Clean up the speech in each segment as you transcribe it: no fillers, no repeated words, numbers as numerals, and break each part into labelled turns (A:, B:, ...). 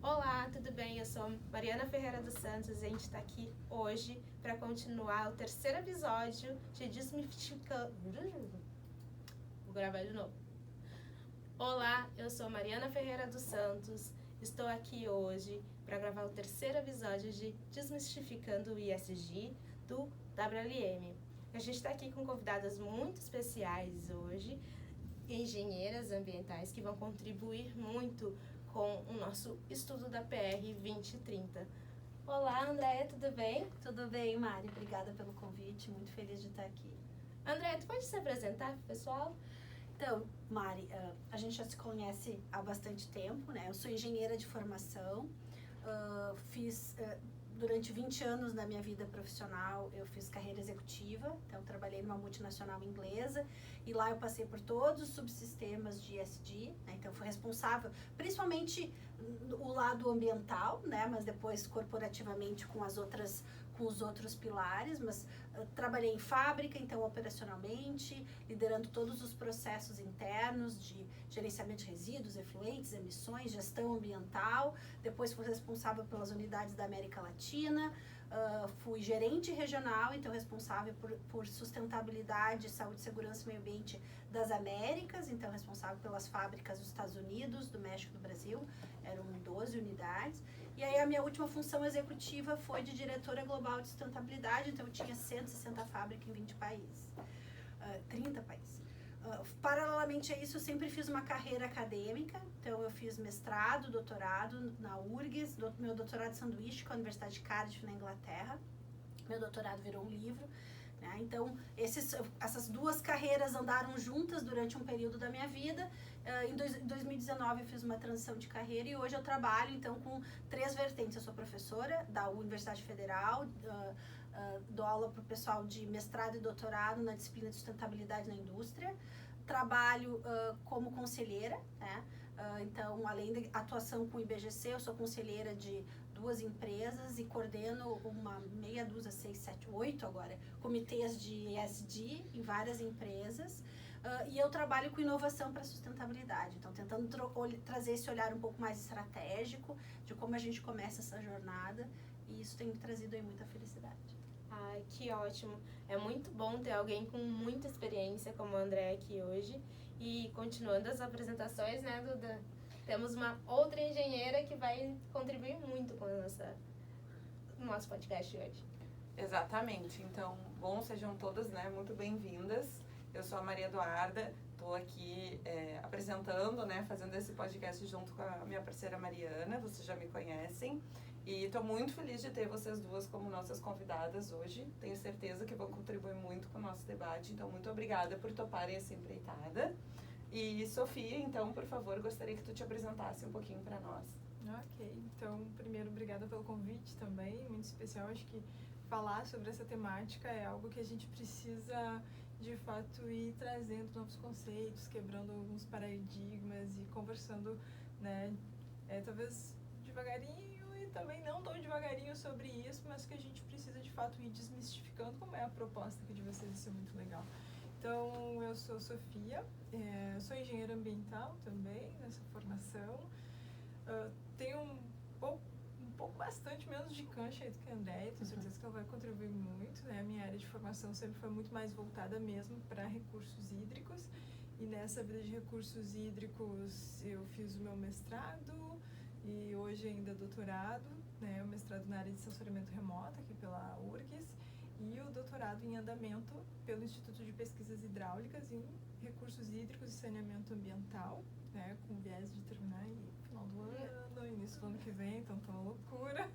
A: Olá, tudo bem? Eu sou Mariana Ferreira dos Santos e a gente está aqui hoje para continuar o terceiro episódio de Desmistificando. Vou gravar de novo. Olá, eu sou Mariana Ferreira dos Santos, estou aqui hoje para gravar o terceiro episódio de Desmistificando o ESG do WLM. A gente está aqui com convidadas muito especiais hoje, engenheiras ambientais que vão contribuir muito com o nosso estudo da PR 2030. Olá, Andréia, tudo bem?
B: Tudo bem, Mari. Obrigada pelo convite. Muito feliz de estar aqui.
A: Andréia, tu pode se apresentar pro pessoal?
B: Então, Mari, a gente já se conhece há bastante tempo, né? Eu sou engenheira de formação, fiz... Durante 20 anos da minha vida profissional, eu fiz carreira executiva, então trabalhei numa multinacional inglesa e lá eu passei por todos os subsistemas de ESG, né? Então fui responsável, principalmente o lado ambiental, né? Mas depois corporativamente com os outros pilares, mas trabalhei em fábrica, então operacionalmente, liderando todos os processos internos de gerenciamento de resíduos, efluentes, emissões, gestão ambiental. Depois fui responsável pelas unidades da América Latina, fui gerente regional, então responsável por sustentabilidade, saúde, segurança e meio ambiente das Américas, então responsável pelas fábricas dos Estados Unidos, do México e do Brasil, eram 12 unidades. E aí a minha última função executiva foi de diretora global de sustentabilidade, então eu tinha 160 fábricas em 20 países, 30 países. Paralelamente a isso, eu sempre fiz uma carreira acadêmica, então eu fiz mestrado, doutorado na URGS, meu doutorado de sanduíche com a Universidade de Cardiff, na Inglaterra. Meu doutorado virou um livro, né? Então essas duas carreiras andaram juntas durante um período da minha vida. Em 2019 eu fiz uma transição de carreira e hoje eu trabalho então com 3 vertentes. Eu sou professora da Universidade Federal, dou aula para o pessoal de mestrado e doutorado na disciplina de sustentabilidade na indústria. Trabalho como conselheira, né? Então, além da atuação com o IBGC, eu sou conselheira de 2 empresas e coordeno uma meia dúzia, 6, 7, 8 agora, comitês de ESG em várias empresas. E eu trabalho com inovação para sustentabilidade, então tentando trazer esse olhar um pouco mais estratégico de como a gente começa essa jornada, e isso tem me trazido aí muita felicidade.
A: Ai, que ótimo! É muito bom ter alguém com muita experiência como a Andréia aqui hoje. E continuando as apresentações, né, Duda? Temos uma outra engenheira que vai contribuir muito com o nosso podcast de hoje.
C: Exatamente. Então, bom, sejam todas, né, muito bem-vindas. Eu sou a Maria Eduarda, estou aqui apresentando, né, fazendo esse podcast junto com a minha parceira Mariana, vocês já me conhecem. E estou muito feliz de ter vocês duas como nossas convidadas hoje. Tenho certeza que vão contribuir muito com o nosso debate. Então, muito obrigada por toparem essa empreitada. E, Sofia, então, por favor, gostaria que tu te apresentasse um pouquinho para nós.
D: Ok. Então, primeiro, obrigada pelo convite também. Muito especial. Acho que falar sobre essa temática é algo que a gente precisa, de fato, ir trazendo novos conceitos, quebrando alguns paradigmas e conversando, né, talvez devagarinho, também não tão devagarinho sobre isso, mas que a gente precisa de fato ir desmistificando, como é a proposta aqui de vocês, isso é muito legal. Então, eu sou Sofia, sou engenheira ambiental também, nessa formação. Tenho um pouco bastante menos de cancha aí do que a Andréia, tenho certeza que ela vai contribuir muito, né? A minha área de formação sempre foi muito mais voltada mesmo para recursos hídricos, e nessa vida de recursos hídricos eu fiz o meu mestrado, e hoje ainda doutorado, né, o mestrado na área de sensoriamento remoto aqui pela URGS, e o doutorado em andamento pelo Instituto de Pesquisas Hidráulicas em Recursos Hídricos e Saneamento Ambiental, né, com viés de terminar no final do ano, início do ano que vem, então tá uma loucura.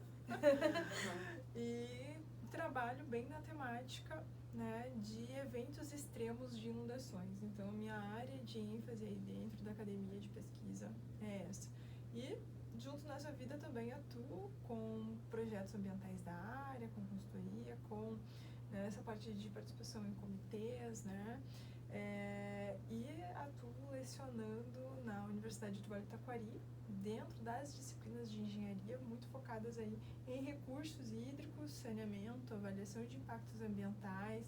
D: E trabalho bem na temática, né, de eventos extremos de inundações. Então, a minha área de ênfase aí dentro da academia de pesquisa é essa. E junto nessa vida também atuo com projetos ambientais da área, com consultoria, com essa parte de participação em comitês, né? E atuo lecionando na Universidade do Vale do Taquari, dentro das disciplinas de engenharia, muito focadas aí em recursos hídricos, saneamento, avaliação de impactos ambientais,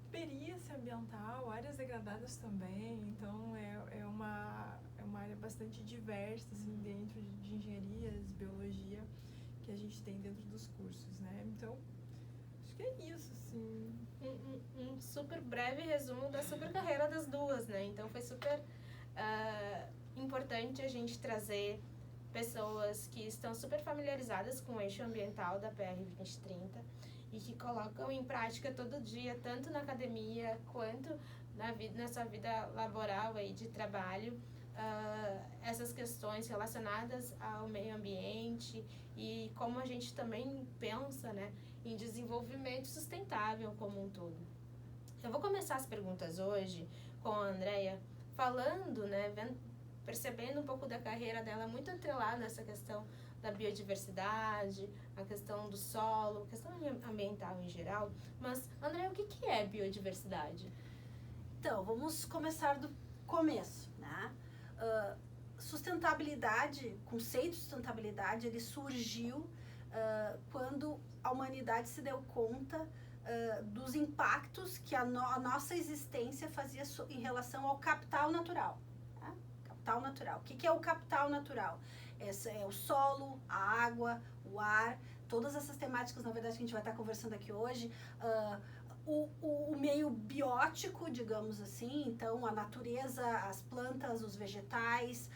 D: perícia ambiental, áreas degradadas também. Então é uma área bastante diversa, assim, dentro de engenharias, biologia, que a gente tem dentro dos cursos, né? Então, acho que é isso, assim.
A: Um super breve resumo da super carreira das duas, né? Então foi super importante a gente trazer pessoas que estão super familiarizadas com o eixo ambiental da PR 2030 e que colocam em prática todo dia, tanto na academia quanto na sua vida laboral aí de trabalho, essas questões relacionadas ao meio ambiente e como a gente também pensa, né, em desenvolvimento sustentável como um todo. Eu vou começar as perguntas hoje com a Andrea, falando, né, percebendo um pouco da carreira dela, muito atrelada nessa questão da biodiversidade, a questão do solo, a questão ambiental em geral. Mas, Andrea, o que é biodiversidade?
B: Então, vamos começar do começo, né? Sustentabilidade, o conceito de sustentabilidade, ele surgiu quando a humanidade se deu conta dos impactos que a nossa existência fazia em relação ao capital natural. Tá? Capital natural. O que é o capital natural? É o solo, a água, o ar, todas essas temáticas, na verdade, que a gente vai estar conversando aqui hoje. O meio biótico, digamos assim, então a natureza, as plantas, os vegetais,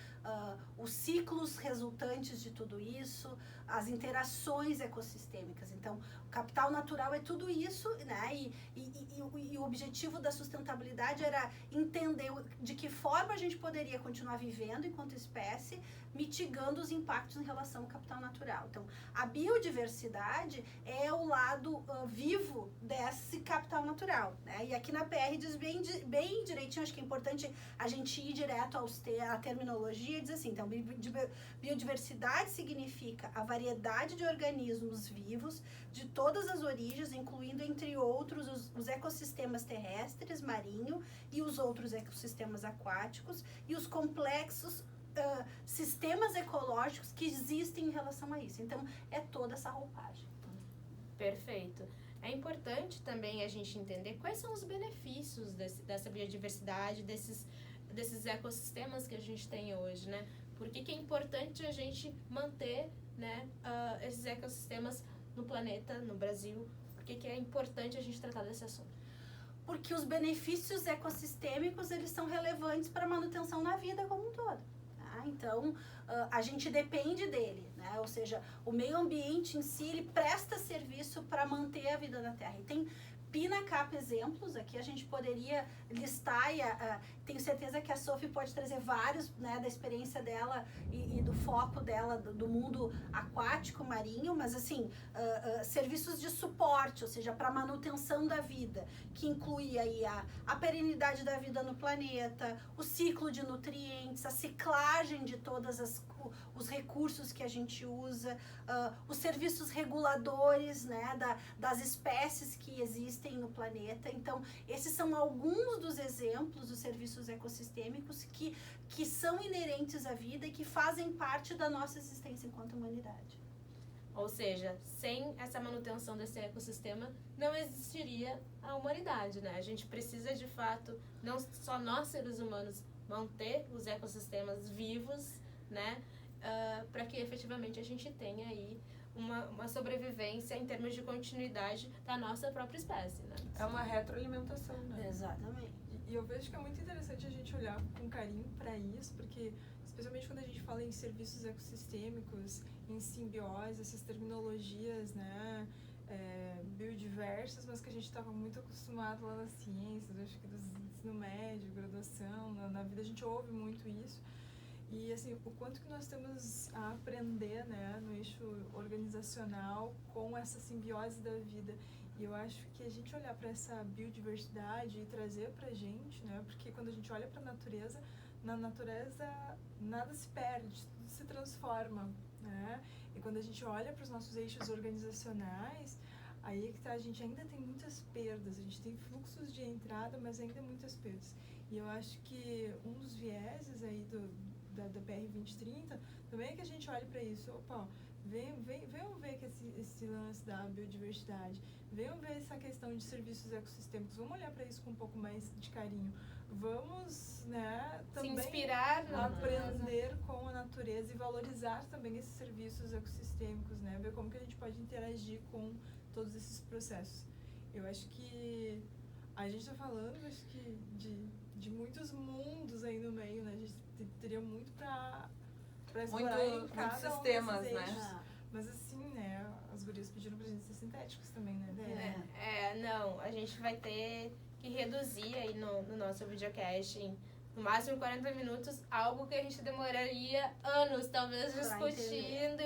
B: os ciclos resultantes de tudo isso, as interações ecossistêmicas. Então, o capital natural é tudo isso, né? E o objetivo da sustentabilidade era entender de que forma a gente poderia continuar vivendo enquanto espécie, mitigando os impactos em relação ao capital natural. Então, a biodiversidade é o lado vivo desse capital natural, né? E aqui na PR diz bem direitinho, acho que é importante a gente ir direto à terminologia e dizer assim, então, biodiversidade significa a variedade de organismos vivos de todas as origens, incluindo, entre outros, os ecossistemas terrestres, marinho e os outros ecossistemas aquáticos e os complexos sistemas ecológicos que existem em relação a isso. Então, é toda essa roupagem.
A: Perfeito. É importante também a gente entender quais são os benefícios dessa biodiversidade, desses ecossistemas que a gente tem hoje, né? Por que é importante a gente manter, né, esses ecossistemas no planeta, no Brasil? Por que é importante a gente tratar desse assunto?
B: Porque os benefícios ecossistêmicos, eles são relevantes para a manutenção na vida como um todo. Então, a gente depende dele, né? Ou seja, o meio ambiente em si, ele presta serviço para manter a vida na Terra. E tem pina capa exemplos, aqui a gente poderia listar, e tenho certeza que a Sophie pode trazer vários, né, da experiência dela e do foco dela, do mundo aquático, marinho, mas assim, serviços de suporte, ou seja, para manutenção da vida, que inclui aí a perenidade da vida no planeta, o ciclo de nutrientes, a ciclagem de todas os recursos que a gente usa, os serviços reguladores, né, das espécies que existem no planeta. Então, esses são alguns dos exemplos dos serviços ecossistêmicos que são inerentes à vida e que fazem parte da nossa existência enquanto humanidade.
A: Ou seja, sem essa manutenção desse ecossistema, não existiria a humanidade, né? A gente precisa, de fato, não só nós, seres humanos, manter os ecossistemas vivos, né? Para que efetivamente a gente tenha aí uma sobrevivência em termos de continuidade da nossa própria espécie, né?
C: É uma retroalimentação, né?
B: Exatamente.
D: E eu vejo que é muito interessante a gente olhar com carinho para isso, porque especialmente quando a gente fala em serviços ecossistêmicos, em simbiose, essas terminologias, né, biodiversas, mas que a gente estava muito acostumado lá nas ciências, acho que do ensino médio, graduação, na vida a gente ouve muito isso. E assim, o quanto que nós temos a aprender, né, no eixo organizacional com essa simbiose da vida. E eu acho que a gente olhar para essa biodiversidade e trazer para a gente, né, porque quando a gente olha para a natureza, na natureza nada se perde, tudo se transforma, né? E quando a gente olha para os nossos eixos organizacionais, aí é que tá, a gente ainda tem muitas perdas, a gente tem fluxos de entrada, mas ainda muitas perdas. E eu acho que um dos vieses aí da PR 2030 também é que a gente olhe para isso. Opa, venham ver que esse lance da biodiversidade, venham ver essa questão de serviços ecossistêmicos, vamos olhar para isso com um pouco mais de carinho. Vamos, né, também
A: se inspirar,
D: aprender com a natureza e valorizar também esses serviços ecossistêmicos, né? Ver como que a gente pode interagir com todos esses processos. Eu acho que a gente está falando, acho que de muitos mundos aí no meio, né? A gente teria muito para explorar em cada
C: muitos sistemas,
D: um desses
C: né?
D: eixos. Mas assim, né? As gurias pediram pra gente ser sintéticos também, né?
A: Não, a gente vai ter que reduzir aí no nosso videocast em no máximo 40 minutos, algo que a gente demoraria anos, talvez, discutindo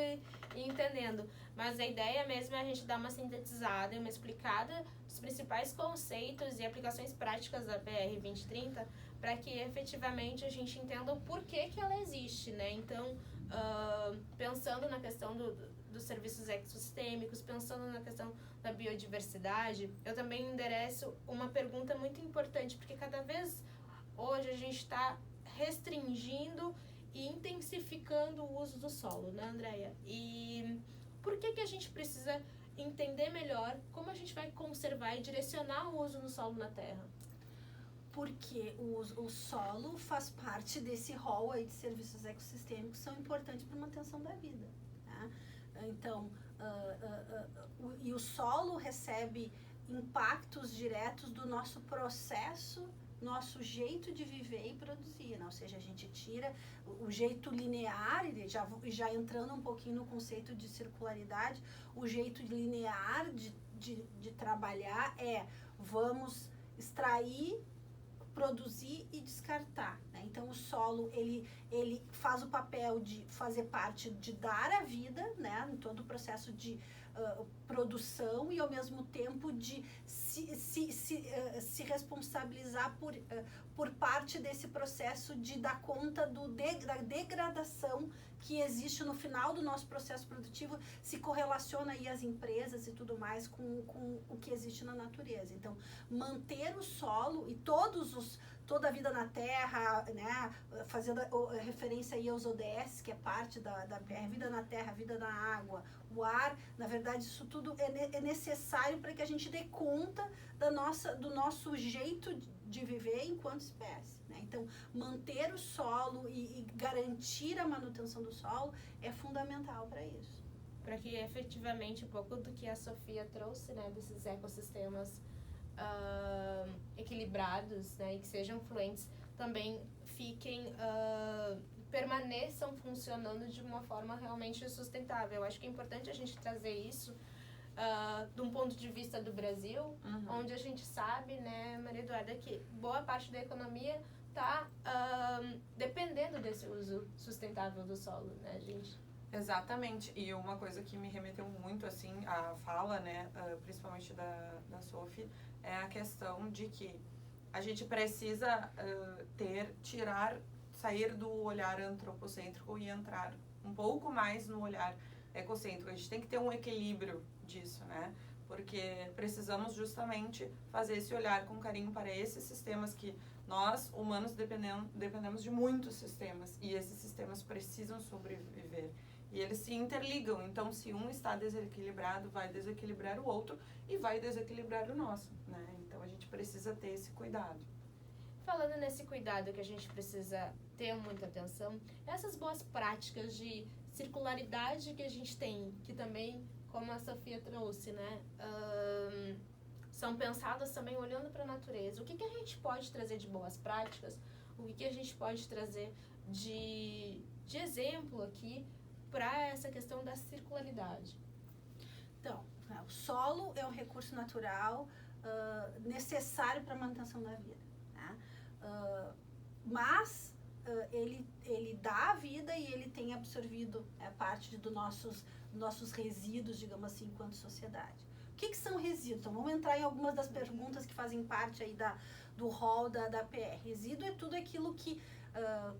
A: e entendendo. Mas a ideia mesmo é a gente dar uma sintetizada e uma explicada dos principais conceitos e aplicações práticas da PR 2030 para que efetivamente a gente entenda o porquê que ela existe, né? Então, pensando na questão dos serviços ecossistêmicos, pensando na questão da biodiversidade, eu também endereço uma pergunta muito importante, porque cada vez hoje a gente está restringindo e intensificando o uso do solo, né, Andréia? E por que a gente precisa entender melhor como a gente vai conservar e direcionar o uso do solo na Terra?
B: Porque o solo faz parte desse rol aí de serviços ecossistêmicos que são importantes para a manutenção da vida. Tá? Então, e o solo recebe impactos diretos do nosso processo, nosso jeito de viver e produzir, né? Ou seja, a gente tira o jeito linear, já entrando um pouquinho no conceito de circularidade, o jeito linear de trabalhar vamos extrair, produzir e descartar, né? Então o solo ele faz o papel de fazer parte de dar a vida, né, em todo o processo de produção e ao mesmo tempo de se responsabilizar por parte desse processo de dar conta da degradação que existe no final do nosso processo produtivo, se correlaciona aí as empresas e tudo mais com o que existe na natureza. Então, manter o solo e toda a vida na terra, né, fazendo referência aí aos ODS, que é parte da PR, vida na terra, vida na água, o ar, na verdade isso tudo é necessário para que a gente dê conta do nosso jeito de viver enquanto espécie, né? Então, manter o solo e garantir a manutenção do solo é fundamental para isso.
A: Para que efetivamente um pouco do que a Sofia trouxe, né, desses ecossistemas equilibrados, né, e que sejam fluentes, também permaneçam funcionando de uma forma realmente sustentável. Eu acho que é importante a gente trazer isso de um ponto de vista do Brasil, onde a gente sabe, né, Maria Eduarda, que boa parte da economia está dependendo desse uso sustentável do solo, né, gente?
C: Exatamente, e uma coisa que me remeteu muito, assim, à fala, né, principalmente da Sophie, é a questão de que a gente precisa sair do olhar antropocêntrico e entrar um pouco mais no olhar ecocêntrico. A gente tem que ter um equilíbrio disso, né? Porque precisamos justamente fazer esse olhar com carinho para esses sistemas que nós, humanos, dependemos de muitos sistemas e esses sistemas precisam sobreviver. E eles se interligam, então se um está desequilibrado, vai desequilibrar o outro e vai desequilibrar o nosso, né? Então a gente precisa ter esse cuidado.
A: Falando nesse cuidado que a gente precisa ter muita atenção, essas boas práticas de circularidade que a gente tem, que também, como a Sofia trouxe, né, são pensadas também olhando para a natureza. O que a gente pode trazer de boas práticas? O que a gente pode trazer de exemplo aqui para essa questão da circularidade?
B: Então, o solo é um recurso natural necessário para a manutenção da vida, né? Mas ele dá a vida e ele tem absorvido parte dos nossos resíduos, digamos assim, enquanto sociedade. O que são resíduos? Então, vamos entrar em algumas das perguntas que fazem parte aí do rol da PR. Resíduo é tudo aquilo que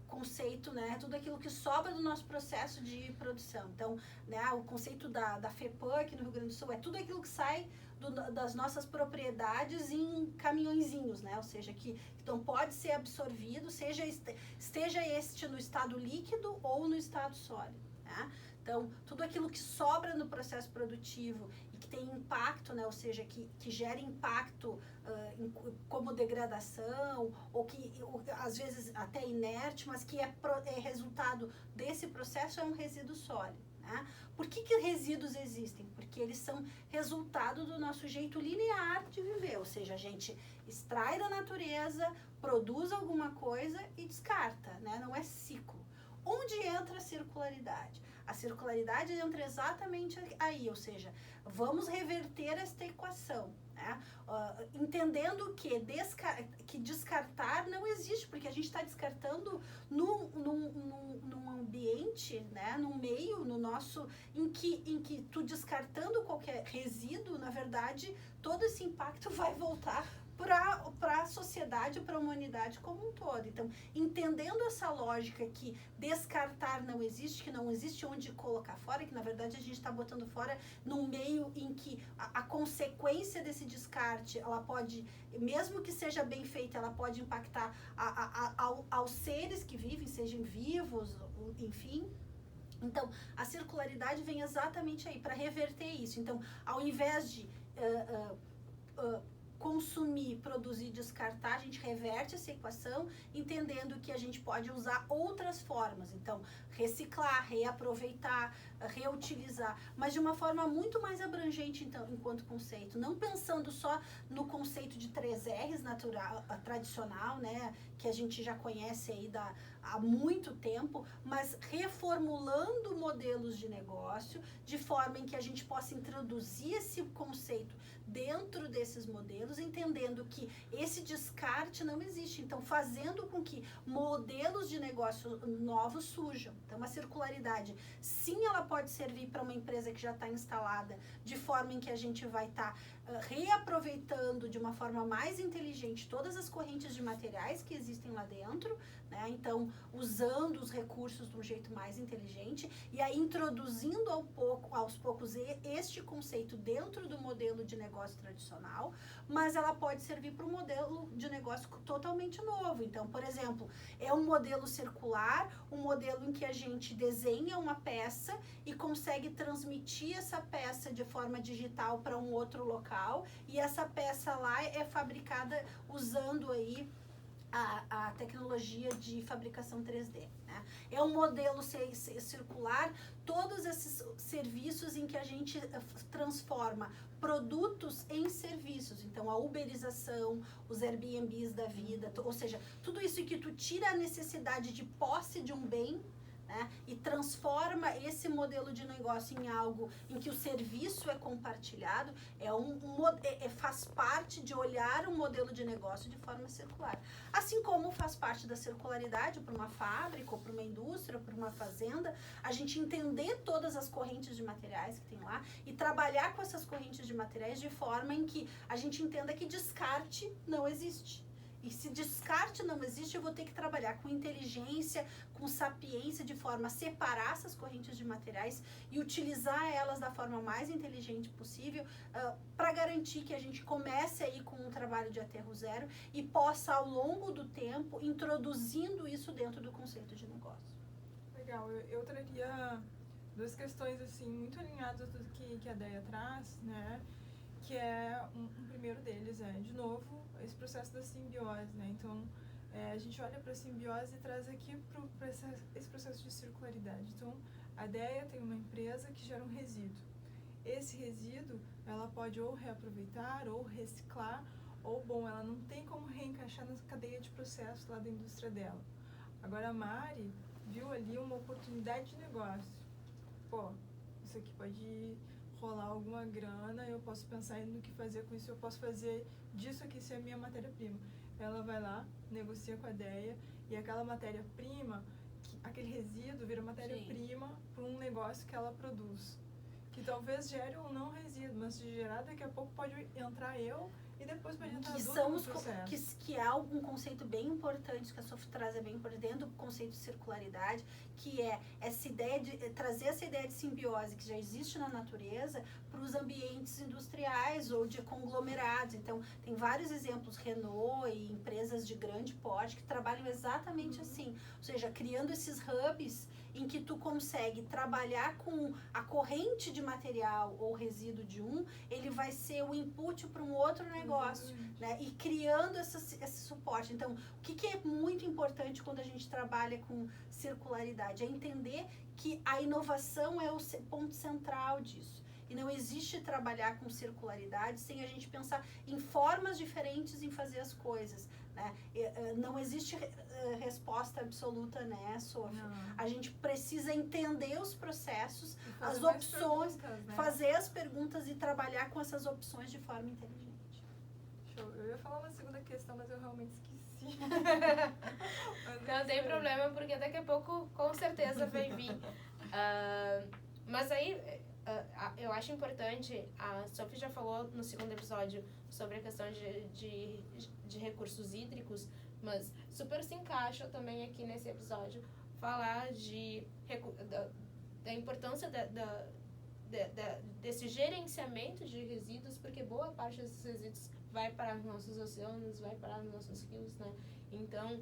B: conceito, né, tudo aquilo que sobra do nosso processo de produção. Então, né, o conceito da FEPAM aqui no Rio Grande do Sul é tudo aquilo que sai das nossas propriedades em caminhõezinhos, né, ou seja, que então pode ser absorvido, esteja este no estado líquido ou no estado sólido, né? Então, tudo aquilo que sobra no processo produtivo e que tem impacto, né, ou seja, que gera impacto como degradação, ou que às vezes até inerte, mas que é resultado processo é um resíduo sólido, né? Por que resíduos existem? Porque eles são resultado do nosso jeito linear de viver, ou seja, a gente extrai da natureza, produz alguma coisa e descarta, né? Não é ciclo. Onde entra a circularidade? A circularidade entra exatamente aí, ou seja, vamos reverter esta equação, né? Entendendo que descartar não existe, porque a gente está descartando num ambiente, né? Num meio, no nosso, em que tu descartando qualquer resíduo, na verdade, todo esse impacto vai voltar para a sociedade, para a humanidade como um todo. Então, entendendo essa lógica que descartar não existe, que não existe onde colocar fora, que na verdade a gente está botando fora num meio em que a consequência desse descarte, ela pode, mesmo que seja bem feita, ela pode impactar aos seres que vivem, sejam vivos, enfim. Então, a circularidade vem exatamente aí para reverter isso. Então, ao invés de consumir, produzir, descartar, a gente reverte essa equação, entendendo que a gente pode usar outras formas. Então, reciclar, reaproveitar, reutilizar, mas de uma forma muito mais abrangente, então, enquanto conceito. Não pensando só no conceito de 3Rs natural, tradicional, né, que a gente já conhece aí há muito tempo, mas reformulando modelos de negócio, de forma em que a gente possa introduzir esse conceito dentro desses modelos, entendendo que esse descarte não existe. Então, fazendo com que modelos de negócio novos surjam. Então, a circularidade, sim, ela pode servir para uma empresa que já está instalada, de forma em que a gente vai estar reaproveitando de uma forma mais inteligente todas as correntes de materiais que existem lá dentro, né? Então, usando os recursos de um jeito mais inteligente e aí introduzindo aos poucos este conceito dentro do modelo de negócio tradicional, mas ela pode servir para um modelo de negócio totalmente novo. Então, por exemplo, é um modelo circular, um modelo em que a gente desenha uma peça e consegue transmitir essa peça de forma digital para um outro local, e essa peça lá é fabricada usando aí a tecnologia de fabricação 3D, né? É um modelo circular, todos esses serviços em que a gente transforma produtos em serviços. Então, a uberização, os Airbnbs da vida, ou seja, tudo isso em que tu tira a necessidade de posse de um bem, né, e transforma esse modelo de negócio em algo em que o serviço é compartilhado, faz parte de olhar um modelo de negócio de forma circular. Assim como faz parte da circularidade para uma fábrica, ou para uma indústria, ou para uma fazenda, a gente entender todas as correntes de materiais que tem lá e trabalhar com essas correntes de materiais de forma em que a gente entenda que descarte não existe. E se descarte não existe, eu vou ter que trabalhar com inteligência, com sapiência, de forma a separar essas correntes de materiais e utilizar elas da forma mais inteligente possível, para garantir que a gente comece aí com um trabalho de aterro zero e possa, ao longo do tempo, introduzindo isso dentro do conceito de negócio.
D: Legal, eu traria duas questões assim muito alinhadas do que a Déia traz, né? Que é um primeiro deles, de novo, esse processo da simbiose, né? Então, a gente olha para a simbiose e traz aqui para esse processo de circularidade. Então, a Déia tem uma empresa que gera um resíduo. Esse resíduo, ela pode ou reaproveitar, ou reciclar, ou, bom, ela não tem como reencaixar na cadeia de processo lá da indústria dela. Agora, a Mari viu ali uma oportunidade de negócio. Pô, isso aqui pode rolar alguma grana, eu posso pensar no que fazer com isso, eu posso fazer disso aqui ser a minha matéria-prima. Ela vai lá, negocia com a Déia, e aquela matéria-prima, aquele resíduo vira matéria-prima para um negócio que ela produz. Que talvez gere um não resíduo, mas se gerar, daqui a pouco pode entrar eu e depois pode entrar no processo.
B: Que é um conceito bem importante, que a Sophie traz bem importante, dentro do conceito de circularidade, que é essa ideia de trazer essa ideia de simbiose que já existe na natureza para os ambientes industriais ou de conglomerados. Então, tem vários exemplos, Renault e empresas de grande porte que trabalham exatamente assim, ou seja, criando esses hubs em que tu consegue trabalhar com a corrente de material ou resíduo de um, ele vai ser o input para um outro negócio, né? E criando esse suporte. Então, o que é muito importante quando a gente trabalha com circularidade? É entender que a inovação é o ponto central disso. E não existe trabalhar com circularidade sem a gente pensar em formas diferentes em fazer as coisas, né? Não existe resposta absoluta, né, Sofia? A gente precisa entender os processos, as opções, né? Fazer as perguntas e trabalhar com essas opções de forma inteligente.
D: Show. Eu ia falar uma segunda questão, mas eu realmente esqueci.
A: Não tem problema, porque daqui a pouco com certeza vai vir. Mas aí... eu acho importante, a Sophie já falou no segundo episódio sobre a questão de recursos hídricos, mas super se encaixa também aqui nesse episódio falar da importância desse gerenciamento de resíduos, porque boa parte desses resíduos vai para os nossos oceanos, vai para os nossos rios, né? Então,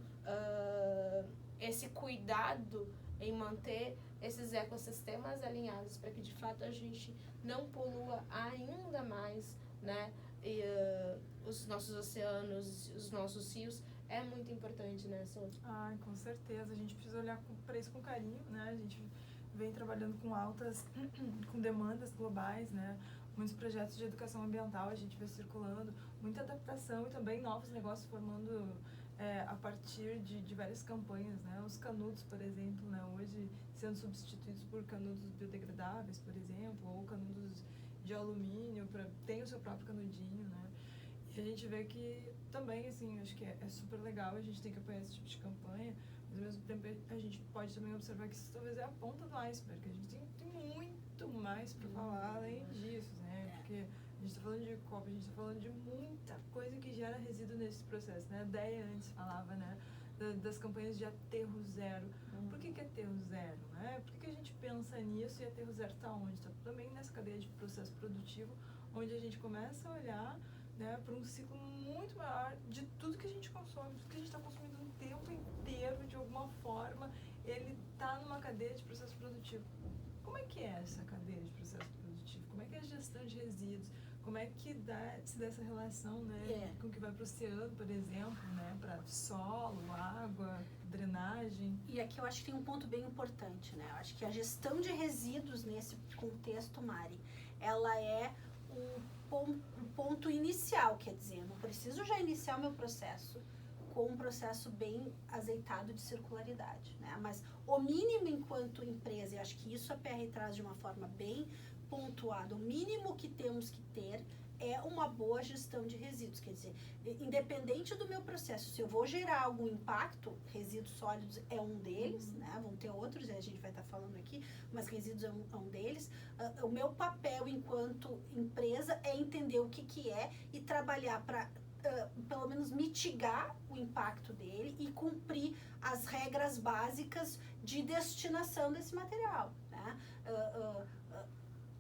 A: esse cuidado em manter esses ecossistemas alinhados para que de fato a gente não polua ainda mais, né, os nossos oceanos, os nossos rios, é muito importante, né, Sophie?
D: Com certeza, a gente precisa olhar para isso com carinho, né, a gente vem trabalhando com demandas globais, né, muitos projetos de educação ambiental a gente vê circulando, muita adaptação e também novos negócios formando a partir de várias campanhas, né? Os canudos, por exemplo, né? Hoje sendo substituídos por canudos biodegradáveis, por exemplo, ou canudos de alumínio, tem o seu próprio canudinho, né? E a gente vê que também, assim, acho que é super legal, a gente tem que apoiar esse tipo de campanha, mas ao mesmo tempo a gente pode também observar que isso talvez é a ponta do iceberg, a gente tem muito mais para falar além disso, né? Porque a gente está falando de copo, a gente está falando de muita coisa que gera resíduo nesse processo, né? A Deia antes falava, né? Das campanhas de aterro zero. Por que aterro zero, né? Por que a gente pensa nisso e aterro zero está onde? Está também nessa cadeia de processo produtivo, onde a gente começa a olhar, né, para um ciclo muito maior de tudo que a gente consome, tudo que a gente está consumindo o tempo inteiro, de alguma forma, ele está numa cadeia de processo produtivo. Como é que é essa cadeia de processo produtivo? Como é que é a gestão de resíduos? Como é que se dá essa relação, né, com o que vai para o oceano, por exemplo, né, para solo, água, drenagem?
B: E aqui eu acho que tem um ponto bem importante, né? Eu acho que a gestão de resíduos nesse contexto, Mari, ela é um ponto inicial, quer dizer, eu não preciso já iniciar o meu processo com um processo bem azeitado de circularidade, né? Mas o mínimo enquanto empresa, e acho que isso a PR traz de uma forma bem pontuada, o mínimo que temos que ter é uma boa gestão de resíduos, quer dizer, independente do meu processo, se eu vou gerar algum impacto, resíduos sólidos é um deles, né? Vão ter outros, a gente vai estar falando aqui, mas resíduos é um deles. O meu papel enquanto empresa é entender o que é e trabalhar para pelo menos mitigar o impacto dele e cumprir as regras básicas de destinação desse material, né?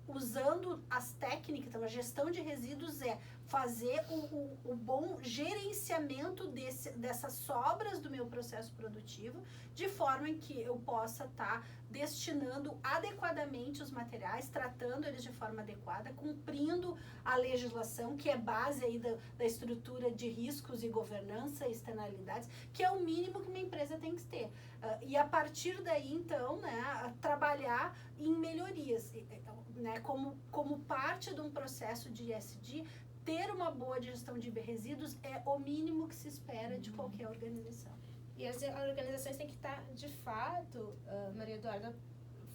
B: Usando as técnicas, então a gestão de resíduos é fazer o bom gerenciamento dessas sobras do meu processo produtivo, de forma em que eu possa estar destinando adequadamente os materiais, tratando eles de forma adequada, cumprindo a legislação, que é base aí da estrutura de riscos e governança e externalidades, que é o mínimo que uma empresa tem que ter. E a partir daí, então, né, trabalhar em melhorias, né, como parte de um processo de ESG, ter uma boa gestão de resíduos é o mínimo que se espera de qualquer organização.
A: E as organizações têm que estar, de fato, Maria Eduarda,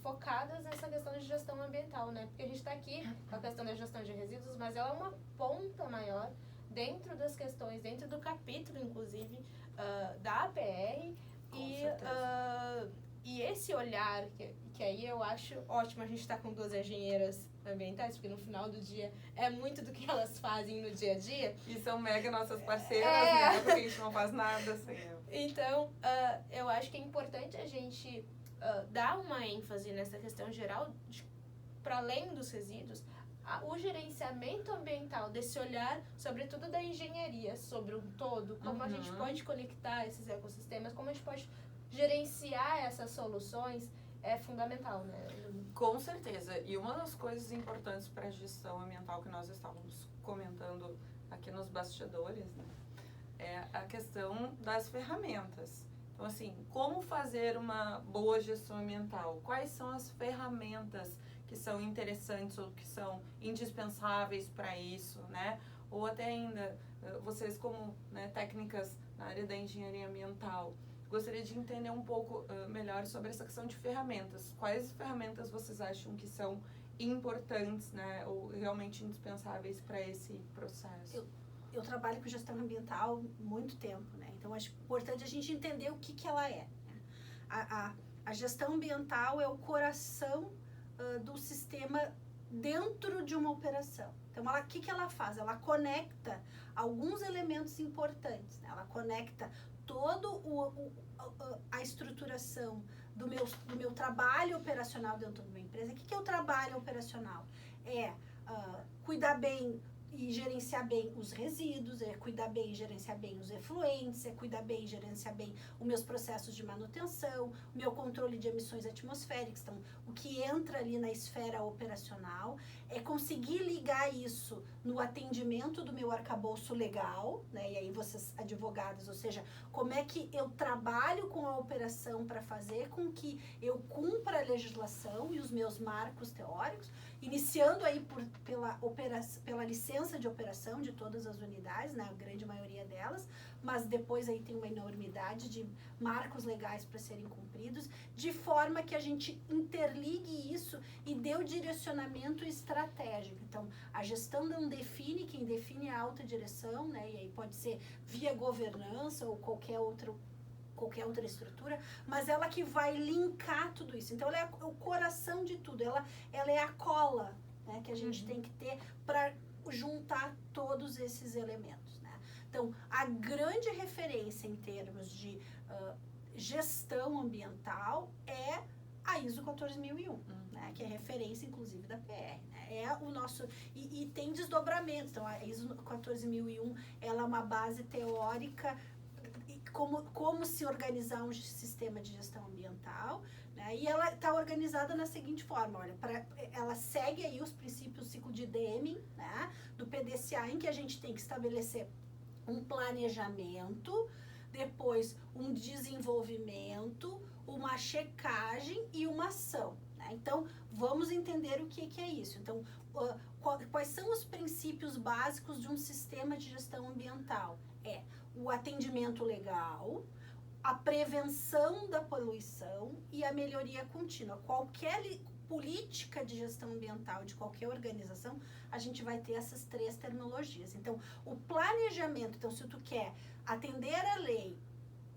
A: focadas nessa questão de gestão ambiental, né? Porque a gente está aqui com a questão da gestão de resíduos, mas ela é uma ponta maior dentro das questões, dentro do capítulo, inclusive, da APR. E esse olhar, que aí eu acho ótimo a gente estar com 2 engenheiras ambientais, porque no final do dia é muito do que elas fazem no dia a dia.
C: E são mega nossas parceiras, né? Porque a gente não faz nada sem elas.
A: Então, eu acho que é importante a gente dar uma ênfase nessa questão geral, para além dos resíduos, o gerenciamento ambiental, desse olhar, sobretudo da engenharia, sobre o todo, como a gente pode conectar esses ecossistemas, como a gente pode gerenciar essas soluções é fundamental, né?
C: Com certeza. E uma das coisas importantes para a gestão ambiental que nós estávamos comentando aqui nos bastidores, né, é a questão das ferramentas. Então, assim, como fazer uma boa gestão ambiental? Quais são as ferramentas que são interessantes ou que são indispensáveis para isso, né? Ou até ainda, vocês como, né, técnicas na área da engenharia ambiental, gostaria de entender um pouco melhor sobre essa questão de ferramentas. Quais ferramentas vocês acham que são importantes, né, ou realmente indispensáveis para esse processo?
B: Eu trabalho com gestão ambiental há muito tempo, né? Então, acho importante a gente entender o que ela é. Né? A gestão ambiental é o coração do sistema dentro de uma operação. Então, o que ela faz? Ela conecta alguns elementos importantes. Né? Ela conecta toda a estruturação do meu trabalho operacional dentro de uma empresa. O que é o trabalho operacional? É cuidar bem e gerenciar bem os resíduos, é cuidar bem e gerenciar bem os efluentes, é cuidar bem e gerenciar bem os meus processos de manutenção, o meu controle de emissões atmosféricas. Então, o que entra ali na esfera operacional é conseguir ligar isso no atendimento do meu arcabouço legal, né? E aí vocês, advogados, ou seja, como é que eu trabalho com a operação para fazer com que eu cumpra a legislação e os meus marcos teóricos, iniciando aí pela licença de operação de todas as unidades, né, a grande maioria delas, mas depois aí tem uma enormidade de marcos legais para serem cumpridos, de forma que a gente interligue isso e dê o direcionamento estratégico. Então, a gestão não define, quem define é a alta direção, né, e aí pode ser via governança ou qualquer outra estrutura, mas ela que vai linkar tudo isso. Então, ela é o coração de tudo, ela é a cola, né, que a gente tem que ter para juntar todos esses elementos. Né? Então, a grande referência em termos de gestão ambiental é a ISO 14001, né, que é referência, inclusive, da PR. Né? É o nosso... E tem desdobramentos. Então, a ISO 14001, ela é uma base teórica como se organizar um sistema de gestão ambiental, né? E ela está organizada na seguinte forma, olha, ela segue aí os princípios do ciclo de Deming, né? Do PDCA, em que a gente tem que estabelecer um planejamento, depois um desenvolvimento, uma checagem e uma ação. Né? Então, vamos entender o que é isso. Então, quais são os princípios básicos de um sistema de gestão ambiental? O atendimento legal, a prevenção da poluição e a melhoria contínua. Qualquer política de gestão ambiental de qualquer organização, a gente vai ter essas três terminologias. Então, o planejamento, então, se tu quer atender a lei,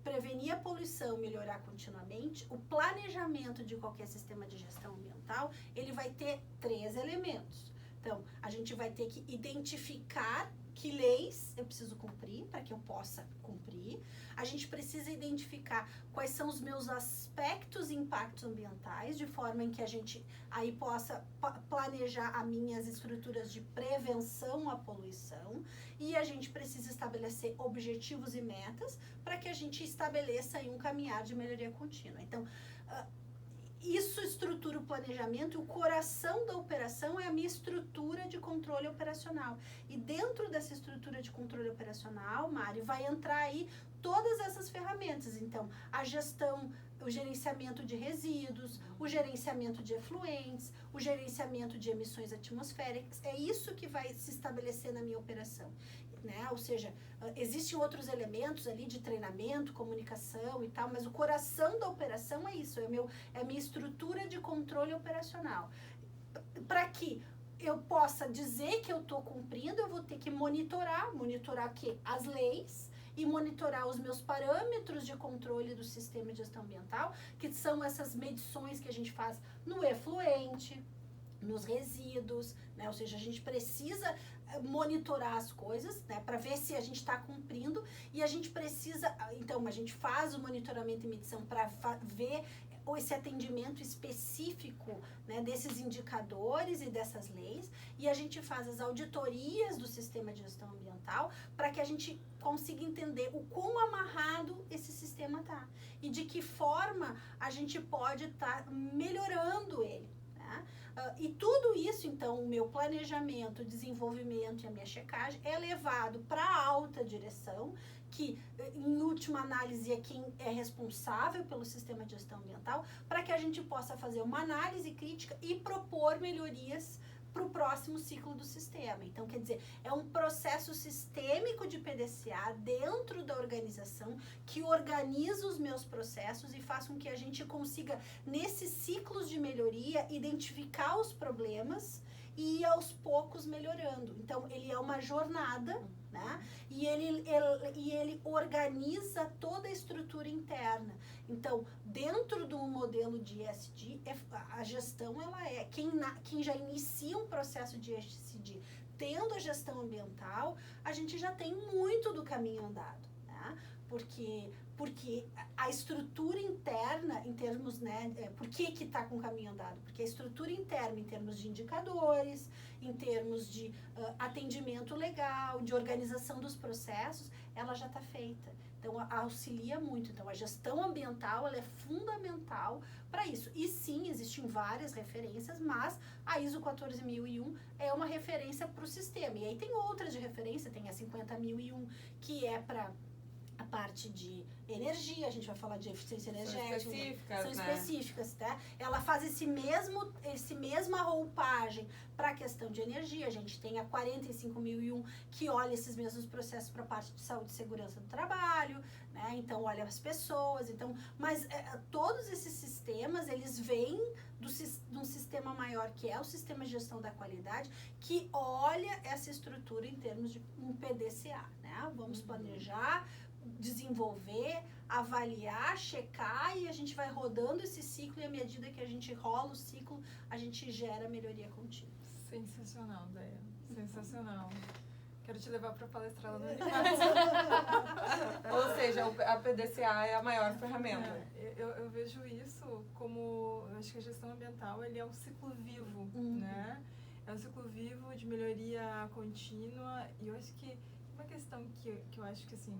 B: prevenir a poluição, melhorar continuamente, o planejamento de qualquer sistema de gestão ambiental, ele vai ter três elementos. Então, a gente vai ter que identificar que leis eu preciso cumprir para que eu possa cumprir. A gente precisa identificar quais são os meus aspectos e impactos ambientais, de forma em que a gente aí possa planejar as minhas estruturas de prevenção à poluição. E a gente precisa estabelecer objetivos e metas para que a gente estabeleça aí um caminhar de melhoria contínua. Então, isso estrutura o planejamento e o coração da operação é a minha estrutura de controle operacional. E dentro dessa estrutura de controle operacional, Mari, vai entrar aí todas essas ferramentas. Então, a gestão, o gerenciamento de resíduos, o gerenciamento de efluentes, o gerenciamento de emissões atmosféricas. É isso que vai se estabelecer na minha operação. Né? Ou seja, existem outros elementos ali de treinamento, comunicação e tal, mas o coração da operação é isso, é a minha estrutura de controle operacional. Para que eu possa dizer que eu estou cumprindo, eu vou ter que monitorar o quê? As leis e monitorar os meus parâmetros de controle do sistema de gestão ambiental, que são essas medições que a gente faz no efluente, nos resíduos, né? Ou seja, a gente precisa monitorar as coisas, né, para ver se a gente está cumprindo, e a gente precisa, então, a gente faz o monitoramento e medição para ver ou esse atendimento específico, né, desses indicadores e dessas leis, e a gente faz as auditorias do sistema de gestão ambiental para que a gente consiga entender o quão amarrado esse sistema está e de que forma a gente pode estar melhorando ele. Né? E tudo isso, então, o meu planejamento, o desenvolvimento e a minha checagem é levado para a alta direção, que, em última análise, é quem é responsável pelo sistema de gestão ambiental, para que a gente possa fazer uma análise crítica e propor melhorias para o próximo ciclo do sistema. Então, quer dizer, é um processo sistêmico de PDCA dentro da organização que organiza os meus processos e faz com que a gente consiga, nesses ciclos de melhoria, identificar os problemas e ir aos poucos melhorando. Então, ele é uma jornada, né? E ele organiza toda a estrutura interna. Então, dentro do modelo de ESG, a gestão, ela é quem já inicia um processo de ESG, tendo a gestão ambiental, a gente já tem muito do caminho andado, né? Porque a estrutura interna, em termos, né, por que está com o caminho andado? Porque a estrutura interna, em termos de indicadores, em termos de atendimento legal, de organização dos processos, ela já está feita. Então, auxilia muito. Então, a gestão ambiental, ela é fundamental para isso. E sim, existem várias referências, mas a ISO 14001 é uma referência para o sistema. E aí tem outras de referência, tem a 50001, que é para a parte de energia, a gente vai falar de eficiência energética. São específicas, tá? Ela faz essa mesma roupagem para a questão de energia. A gente tem a 45001 que olha esses mesmos processos para a parte de saúde e segurança do trabalho, né? Então olha as pessoas, mas todos esses sistemas, eles vêm de um sistema maior, que é o sistema de gestão da qualidade, que olha essa estrutura em termos de um PDCA, né? Vamos planejar, desenvolver, avaliar, checar, e a gente vai rodando esse ciclo, e à medida que a gente rola o ciclo, a gente gera melhoria contínua.
D: Sensacional, Deia. Sensacional. Quero te levar para palestrar lá no
C: Ou seja, a PDCA é a maior ferramenta.
D: Eu vejo isso como, eu acho que a gestão ambiental, ele é um ciclo vivo, né? É um ciclo vivo de melhoria contínua, e eu acho que uma questão que eu acho que, assim,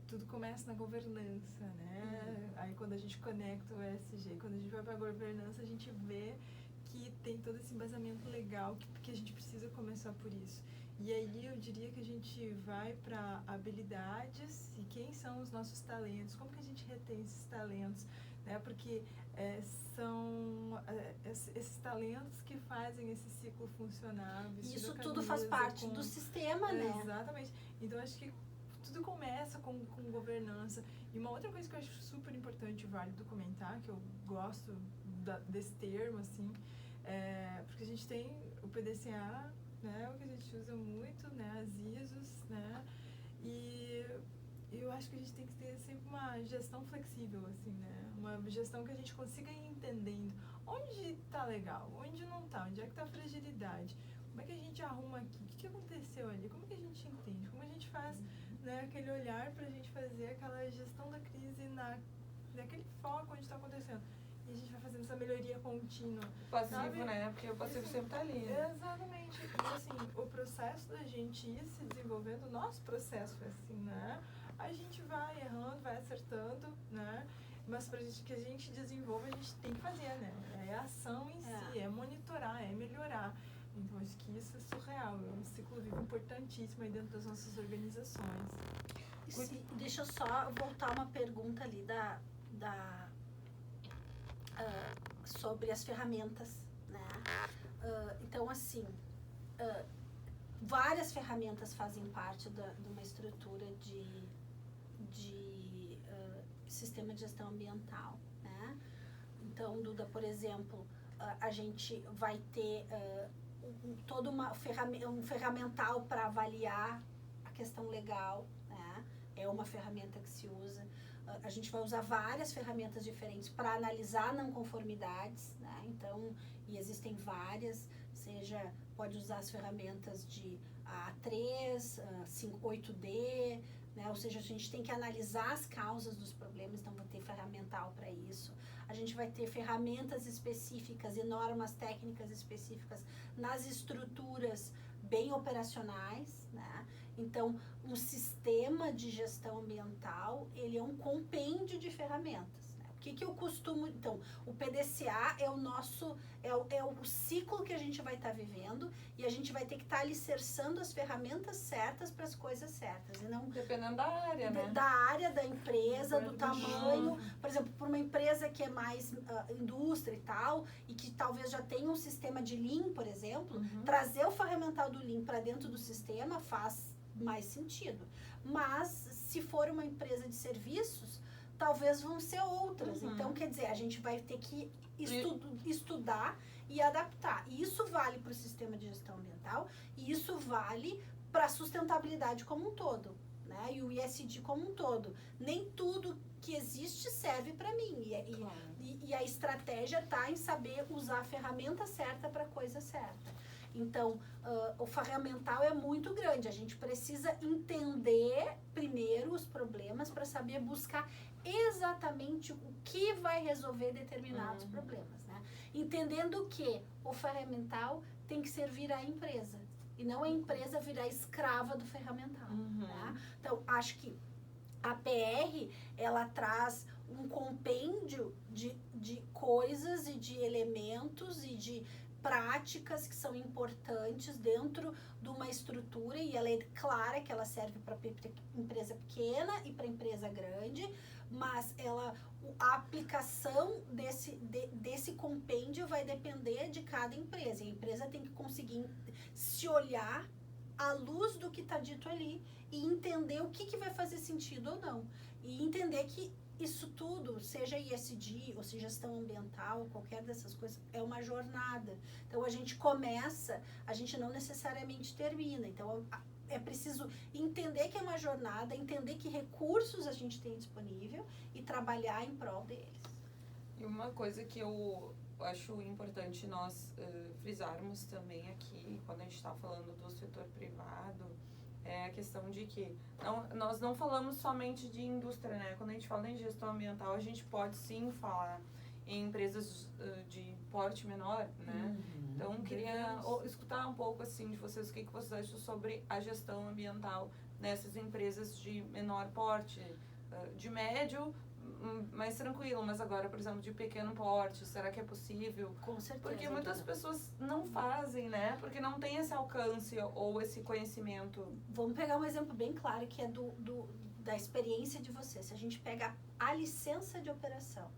D: tudo começa na governança, né? Aí quando a gente conecta o ESG, quando a gente vai para a governança, a gente vê que tem todo esse embasamento legal, que a gente precisa começar por isso. E aí eu diria que a gente vai para habilidades e quem são os nossos talentos, como que a gente retém esses talentos, né? Porque são esses talentos que fazem esse ciclo funcionar.
B: Isso tudo faz parte do sistema, né?
D: Exatamente. Então acho que tudo começa com governança. E uma outra coisa que eu acho super importante e válido comentar, que eu gosto desse termo, assim, porque a gente tem o PDCA, né, o que a gente usa muito, né, as ISOs, né, e eu acho que a gente tem que ter sempre uma gestão flexível, assim, né, uma gestão que a gente consiga ir entendendo onde tá legal, onde não tá, onde é que tá a fragilidade, como é que a gente arruma aqui, o que aconteceu ali, como é que a gente entende, como a gente faz, né, aquele olhar pra gente fazer aquela gestão da crise naquele foco onde está acontecendo. E a gente vai fazendo essa melhoria contínua.
C: Passivo,
D: sabe?
C: né? Porque o passivo sempre tá ali.
D: Exatamente. E assim, o processo da gente ir se desenvolvendo, o nosso processo é assim, né? A gente vai errando, vai acertando, né? Mas pra gente, que a gente desenvolva, a gente tem que fazer, né? É a ação em si, é monitorar, é melhorar. Então, acho que isso é surreal, é um ciclo vivo importantíssimo aí dentro das nossas organizações.
B: Deixa eu só voltar uma pergunta ali sobre as ferramentas, né? Então, assim, várias ferramentas fazem parte de uma estrutura de sistema de gestão ambiental, né? Então, Duda, por exemplo, a gente vai ter todo um ferramental para avaliar a questão legal, né? É uma ferramenta que se usa. A gente vai usar várias ferramentas diferentes para analisar não conformidades, né? Então, e existem várias, pode usar as ferramentas de A3, 8D, né? Ou seja, a gente tem que analisar as causas dos problemas, então vai ter ferramental para isso. A gente vai ter ferramentas específicas e normas técnicas específicas nas estruturas bem operacionais, né? Então, um sistema de gestão ambiental, ele é um compêndio de ferramentas. O que eu costumo... Então, o PDCA é o nosso... É o ciclo que a gente vai estar vivendo e a gente vai ter que estar alicerçando as ferramentas certas para as coisas certas. E não...
C: Dependendo da área, né?
B: Da área, da empresa, do tamanho. Por exemplo, por uma empresa que é mais indústria e tal, e que talvez já tenha um sistema de Lean, por exemplo, trazer o ferramental do Lean para dentro do sistema faz mais sentido. Mas, se for uma empresa de serviços, talvez vão ser outras. Então, quer dizer, a gente vai ter que estudar e adaptar. E isso vale para o sistema de gestão ambiental e isso vale para a sustentabilidade como um todo, né? E o ESG como um todo. Nem tudo que existe serve para mim. E a estratégia está em saber usar a ferramenta certa para a coisa certa. Então, o ferramental é muito grande. A gente precisa entender primeiro os problemas para saber buscar exatamente o que vai resolver determinados problemas, né? Entendendo que o ferramental tem que servir à empresa e não a empresa virar escrava do ferramental, né? Então, acho que a PR, ela traz um compêndio de coisas e de elementos e de práticas que são importantes dentro de uma estrutura e ela é clara que ela serve para empresa pequena e para empresa grande, mas a aplicação desse compêndio vai depender de cada empresa. E a empresa tem que conseguir se olhar à luz do que está dito ali e entender o que vai fazer sentido ou não. E entender que isso tudo, seja ESG ou seja gestão ambiental, ou qualquer dessas coisas, é uma jornada. Então, a gente começa, a gente não necessariamente termina. Então, é preciso entender que é uma jornada, entender que recursos a gente tem disponível e trabalhar em prol deles.
C: E uma coisa que eu acho importante nós frisarmos também aqui, quando a gente está falando do setor privado, é a questão de que nós não falamos somente de indústria, né? Quando a gente fala em gestão ambiental, a gente pode sim falar em empresas de porte menor, né? Então, queria escutar um pouco, assim, de vocês, o que vocês acham sobre a gestão ambiental nessas empresas de menor porte, de médio, mais tranquilo, mas agora, por exemplo, de pequeno porte, será que é possível?
B: Com certeza.
C: Porque muitas pessoas não fazem, né? Porque não tem esse alcance ou esse conhecimento.
B: Vamos pegar um exemplo bem claro que é da experiência de vocês. Se a gente pega a licença de operação,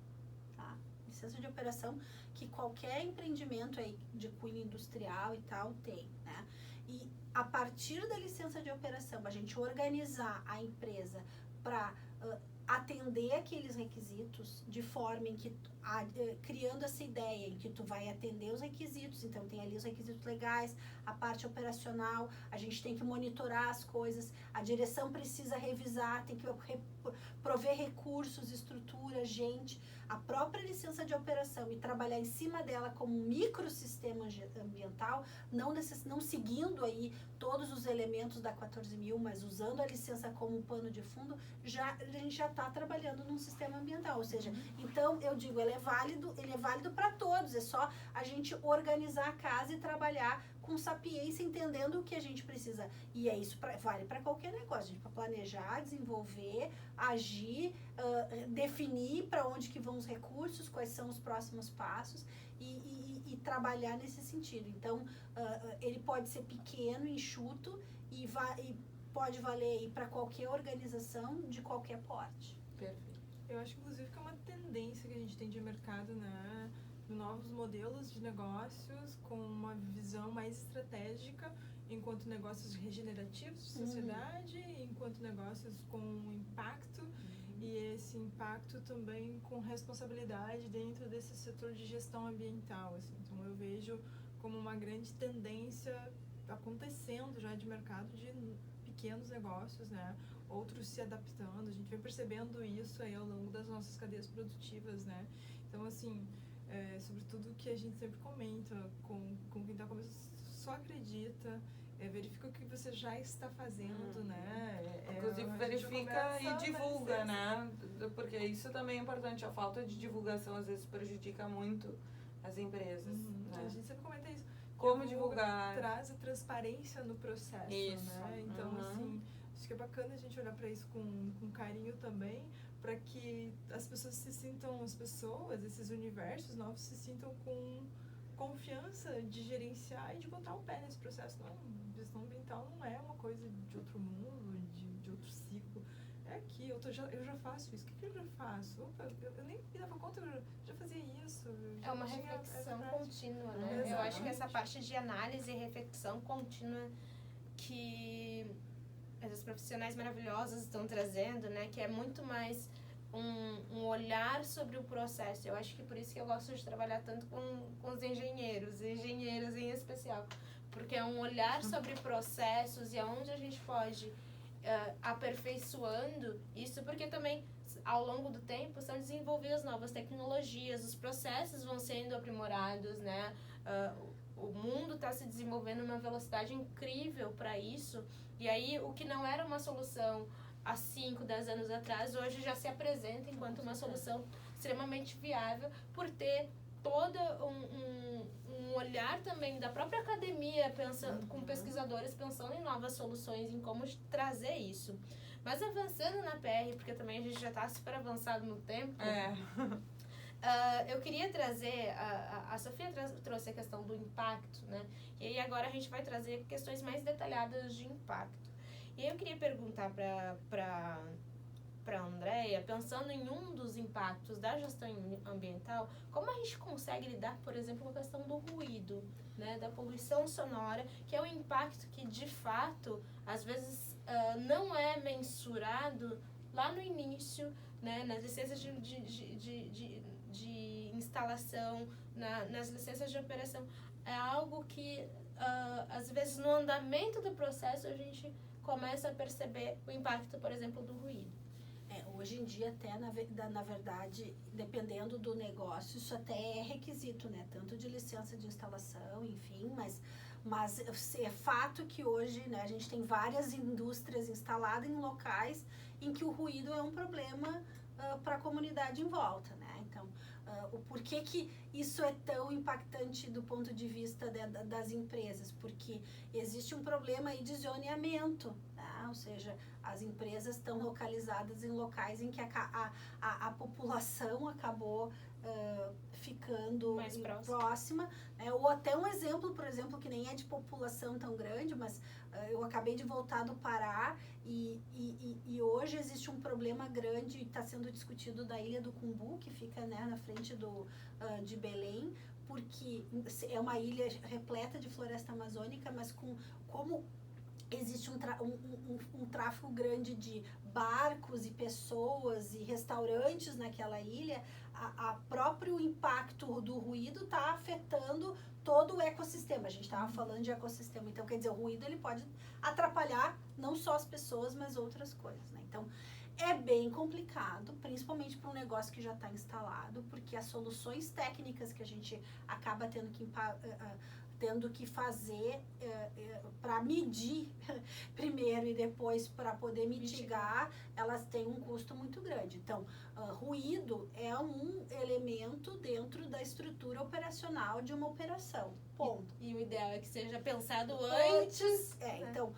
B: tá? Licença de operação que qualquer empreendimento aí de cunho industrial e tal tem, né? E a partir da licença de operação, a gente organizar a empresa para atender aqueles requisitos de forma em que, criando essa ideia em que tu vai atender os requisitos, então tem ali os requisitos legais, a parte operacional, a gente tem que monitorar as coisas, a direção precisa revisar, tem que prover recursos, estrutura, gente, a própria licença de operação e trabalhar em cima dela como um microsistema ambiental, não seguindo aí todos os elementos da 14.000, mas usando a licença como um pano de fundo, a gente já está trabalhando num sistema ambiental, ou seja, então eu digo, ele é válido para todos, é só a gente organizar a casa e trabalhar com sapiência, entendendo o que a gente precisa. E é isso, vale para qualquer negócio, a gente para planejar, desenvolver, agir, definir para onde que vão os recursos, quais são os próximos passos e trabalhar nesse sentido. Então, ele pode ser pequeno, enxuto e pode valer para qualquer organização de qualquer porte.
C: Perfeito.
D: Eu acho, inclusive, que é uma tendência que a gente tem de mercado, né? Novos modelos de negócios com uma visão mais estratégica, enquanto negócios regenerativos de sociedade, enquanto negócios com impacto, e esse impacto também com responsabilidade dentro desse setor de gestão ambiental, assim. Então, eu vejo como uma grande tendência acontecendo já de mercado de pequenos negócios, né? Outros se adaptando, a gente vem percebendo isso aí ao longo das nossas cadeias produtivas, né? Então, assim, sobretudo que a gente sempre comenta com quem está começando, só acredita verifica o que você já está fazendo, né?
C: Inclusive
D: a gente
C: verifica e
D: começa a
C: divulga,
D: aparecer,
C: né? Porque isso também é importante. A falta de divulgação às vezes prejudica muito as empresas. Né?
D: A gente sempre comenta isso.
C: Como
D: Divulga,
C: divulgar?
D: Traz a transparência no processo,
C: Isso.
D: né? Então, assim, acho que é bacana a gente olhar para isso com carinho também, para que as pessoas se sintam, esses universos novos se sintam com confiança de gerenciar e de botar o pé nesse processo. Não, gestão ambiental não é uma coisa de outro mundo, de outro ciclo. É aqui, eu já faço isso. O que eu já faço? Opa, eu nem me dava conta, eu já fazia isso.
A: É uma reflexão contínua, né? Eu acho que essa parte de análise e reflexão contínua que esses profissionais maravilhosos estão trazendo, né? Que é muito mais um olhar sobre o processo. Eu acho que por isso que eu gosto de trabalhar tanto com os engenheiros em especial. Porque é um olhar sobre processos e aonde a gente pode aperfeiçoando isso, porque também ao longo do tempo são desenvolvidas novas tecnologias, os processos vão sendo aprimorados, né? O mundo está se desenvolvendo numa velocidade incrível para isso, e aí o que não era uma solução há 5, 10 anos atrás, hoje já se apresenta enquanto uma solução extremamente viável, por ter todo um olhar também da própria academia, pensando, com pesquisadores pensando em novas soluções, em como trazer isso. Mas avançando na PR, porque também a gente já está super avançado no tempo, eu queria trazer, a Sofia trouxe a questão do impacto, né? E aí agora a gente vai trazer questões mais detalhadas de impacto. E aí eu queria perguntar para a Andrea, pensando em um dos impactos da gestão ambiental, como a gente consegue lidar, por exemplo, com a questão do ruído, né, da poluição sonora, que é um impacto que, de fato, às vezes não é mensurado lá no início, né, nas licenças de instalação, nas licenças de operação. É algo que, às vezes, no andamento do processo, a gente começa a perceber o impacto, por exemplo, do ruído.
B: Hoje em dia, até na verdade, dependendo do negócio, isso até é requisito, né? Tanto de licença de instalação, enfim, mas é fato que hoje, né, a gente tem várias indústrias instaladas em locais em que o ruído é um problema para a comunidade em volta, né? Então, o porquê que isso é tão impactante do ponto de vista das empresas? Porque existe um problema aí de zoneamento, né? Ou seja, as empresas estão localizadas em locais em que a população acabou ficando mais próxima, né? Ou até um exemplo, por exemplo, que nem é de população tão grande, mas eu acabei de voltar do Pará e hoje existe um problema grande, está sendo discutido da Ilha do Cumbu, que fica, né, na frente de Belém, porque é uma ilha repleta de floresta amazônica, mas como existe um tráfego grande de barcos e pessoas e restaurantes naquela ilha, a próprio impacto do ruído está afetando todo o ecossistema. A gente estava falando de ecossistema, então quer dizer, o ruído ele pode atrapalhar não só as pessoas, mas outras coisas, né? Então, é bem complicado, principalmente para um negócio que já está instalado, porque as soluções técnicas que a gente acaba tendo que fazer para medir primeiro e depois para poder mitigar, elas têm um custo muito grande. Então, ruído é um elemento dentro da estrutura operacional de uma operação. Ponto.
A: E o ideal é que seja pensado antes.
B: Então,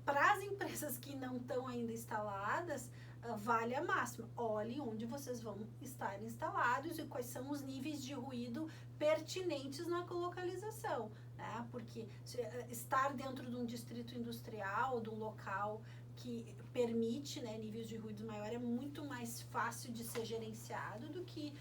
B: para as empresas que não estão ainda instaladas, vale a máxima. Olhem onde vocês vão estar instalados e quais são os níveis de ruído pertinentes na localização, né? Porque estar dentro de um distrito industrial, de um local que permite, né, níveis de ruído maior, é muito mais fácil de ser gerenciado do que...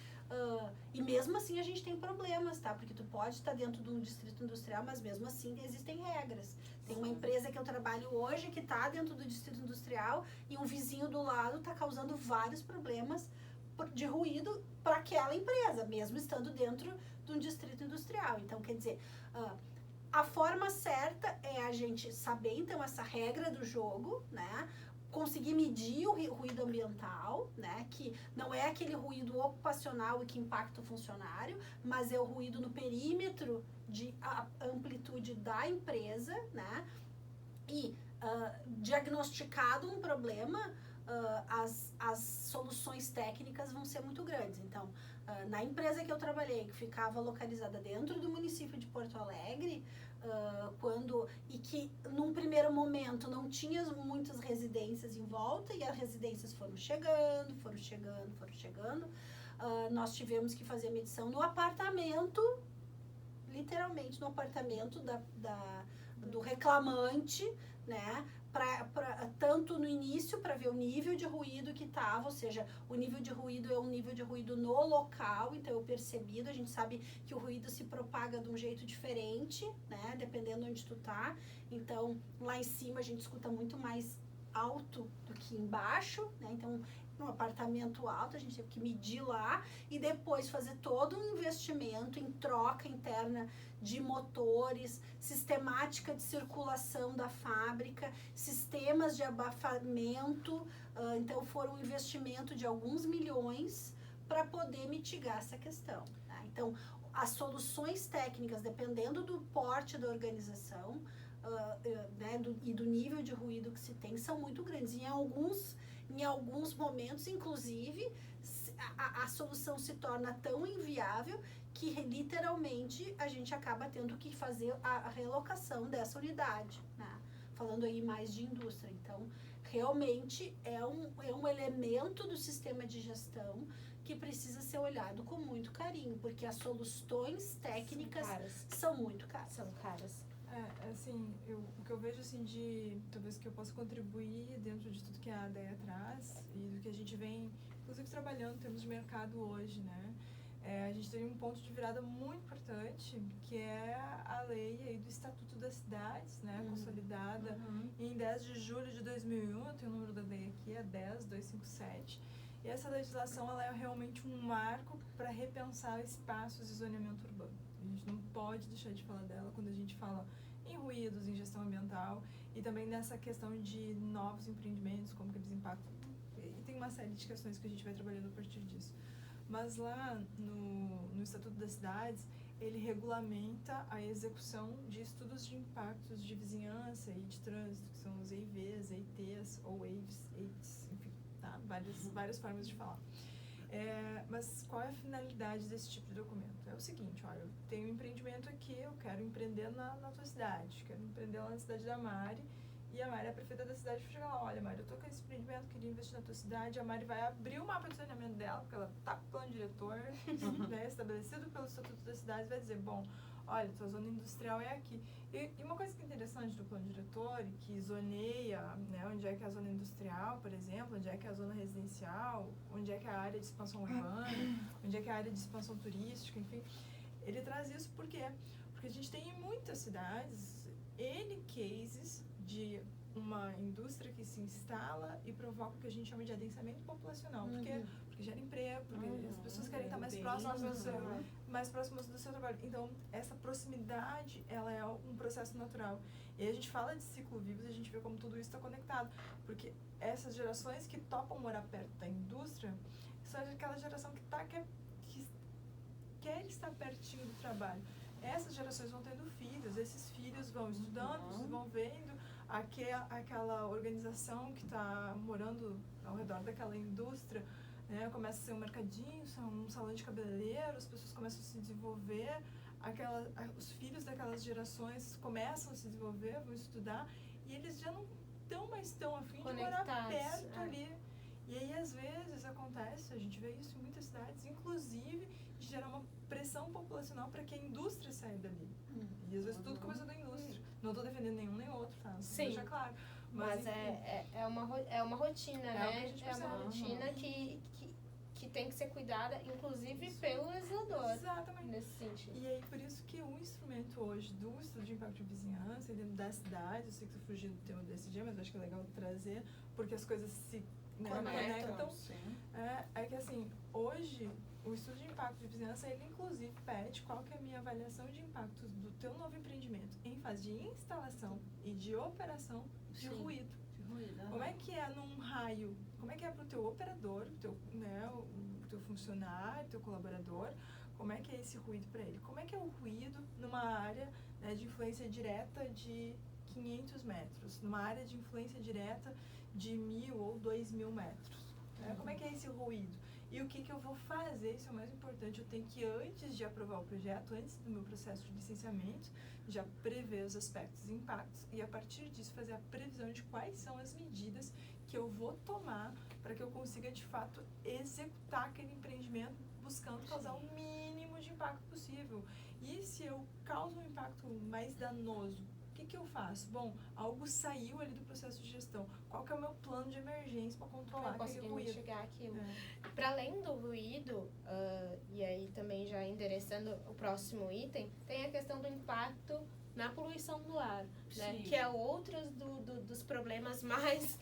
B: e mesmo assim a gente tem problemas, tá? Porque tu pode estar dentro de um distrito industrial, mas mesmo assim existem regras. Tem uma empresa que eu trabalho hoje que está dentro do distrito industrial e um vizinho do lado está causando vários problemas de ruído para aquela empresa, mesmo estando dentro de um distrito industrial. Então, quer dizer, a forma certa é a gente saber, então, essa regra do jogo, né? conseguir medir o ruído ambiental, né? Que não é aquele ruído ocupacional e que impacta o funcionário, mas é o ruído no perímetro de amplitude da empresa, né? E diagnosticado um problema, as soluções técnicas vão ser muito grandes. Então, na empresa que eu trabalhei, que ficava localizada dentro do município de Porto Alegre, e que num primeiro momento não tinha muitas residências em volta, e as residências foram chegando, nós tivemos que fazer a medição no apartamento, literalmente no apartamento do reclamante, né? Tanto no início para ver o nível de ruído que estava, ou seja, o nível de ruído é um nível de ruído no local, então eu percebi, a gente sabe que o ruído se propaga de um jeito diferente, né, dependendo de onde tu tá, então lá em cima a gente escuta muito mais alto do que embaixo, né, então num apartamento alto a gente teve que medir lá e depois fazer todo um investimento em troca interna de motores, sistemática de circulação da fábrica, sistemas de abafamento, então foram um investimento de alguns milhões para poder mitigar essa questão, tá? Então, as soluções técnicas, dependendo do porte da organização, né, e do nível de ruído que se tem, são muito grandes. Em alguns momentos, inclusive, a solução se torna tão inviável que literalmente a gente acaba tendo que fazer a relocação dessa unidade, né? Falando aí mais de indústria. Então, realmente é um elemento do sistema de gestão que precisa ser olhado com muito carinho, porque as soluções técnicas são muito caras.
A: São caras.
D: Assim, o que eu vejo, assim, talvez que eu possa contribuir dentro de tudo que a ADEA traz e do que a gente vem, inclusive, trabalhando em termos de mercado hoje, né? A gente tem um ponto de virada muito importante, que é a lei aí do Estatuto das Cidades, né? Consolidada em 10 de julho de 2001, eu tenho o número da lei aqui, é 10257. E essa legislação, ela é realmente um marco para repensar espaços de zoneamento urbano. A gente não pode deixar de falar dela quando a gente fala em ruídos, em gestão ambiental e também nessa questão de novos empreendimentos, como que eles impactam. E tem uma série de questões que a gente vai trabalhando a partir disso. Mas lá no Estatuto das Cidades, ele regulamenta a execução de estudos de impactos de vizinhança e de trânsito, que são os EIVs, EITs ou EIVs, enfim, tá? Várias formas de falar. Mas qual é a finalidade desse tipo de documento? É o seguinte, olha, eu tenho um empreendimento aqui, eu quero empreender na tua cidade, quero empreender lá na cidade da Mari, e a Mari é a prefeita da cidade, chega lá, olha, Mari, eu tô com esse empreendimento, queria investir na tua cidade, a Mari vai abrir o mapa de saneamento dela, porque ela tá com o plano diretor, né, estabelecido pelo Estatuto da Cidade, vai dizer, bom, olha, tua zona industrial é aqui. E uma coisa que é interessante do plano diretor, que zoneia, né, onde é que é a zona industrial, por exemplo, onde é que é a zona residencial, onde é que é a área de expansão urbana, onde é que é a área de expansão turística, enfim, ele traz isso por quê? Porque a gente tem em muitas cidades N cases de uma indústria que se instala e provoca o que a gente chama de adensamento populacional. Por quê? Porque gera emprego, porque as pessoas querem estar mais próximas do seu trabalho. Então, essa proximidade, ela é um processo natural. E a gente fala de ciclo vivos e a gente vê como tudo isso está conectado. Porque essas gerações que topam morar perto da indústria são aquela geração que quer estar pertinho do trabalho. Essas gerações vão tendo filhos, esses filhos vão estudando, vão vendo aquela organização que está morando ao redor daquela indústria, né? Começa a ser um mercadinho, um salão de cabeleireiro, as pessoas começam a se desenvolver, os filhos daquelas gerações começam a se desenvolver, vão estudar, e eles já não estão mais tão afim de morar perto ali. E aí, às vezes, acontece, a gente vê isso em muitas cidades, inclusive de gerar uma pressão populacional para que a indústria saia dali. E às vezes tudo começou da indústria. Não estou defendendo nenhum nem outro, tá?
A: Sim.
D: Deixa claro.
A: Mas é uma rotina, né?
D: É
A: uma rotina que tem que ser cuidada, inclusive pelo legislador.
D: Exatamente.
A: Nesse sentido.
D: E aí, por isso que o instrumento hoje do estudo de impacto de vizinhança, dentro da cidade, eu sei que estou fugindo do tema desse dia, mas acho que é legal trazer, porque as coisas se conectam. É que assim, hoje, o estudo de impacto de vizinhança, ele inclusive pede qual que é a minha avaliação de impactos do teu novo empreendimento em fase de instalação e de operação de ruído. Como é que é num raio? Como é que é para o teu operador, o teu funcionário, o teu colaborador? Como é que é esse ruído para ele? Como é que é o ruído numa área, né, de influência direta de 500 metros? Numa área de influência direta de 1.000 ou 2.000 metros? Né? Como é que é esse ruído? E o que eu vou fazer, isso é o mais importante, eu tenho que, antes de aprovar o projeto, antes do meu processo de licenciamento, já prever os aspectos e impactos e, a partir disso, fazer a previsão de quais são as medidas que eu vou tomar para que eu consiga, de fato, executar aquele empreendimento buscando causar o mínimo de impacto possível. E se eu causo um impacto mais danoso, o que eu faço? Bom, algo saiu ali do processo de gestão. Qual que é o meu plano de emergência para controlar aquele ruído?
A: Mitigar aquilo. Para além do ruído, e aí também já endereçando o próximo item, tem a questão do impacto na poluição do ar, né? Que é outro dos problemas mais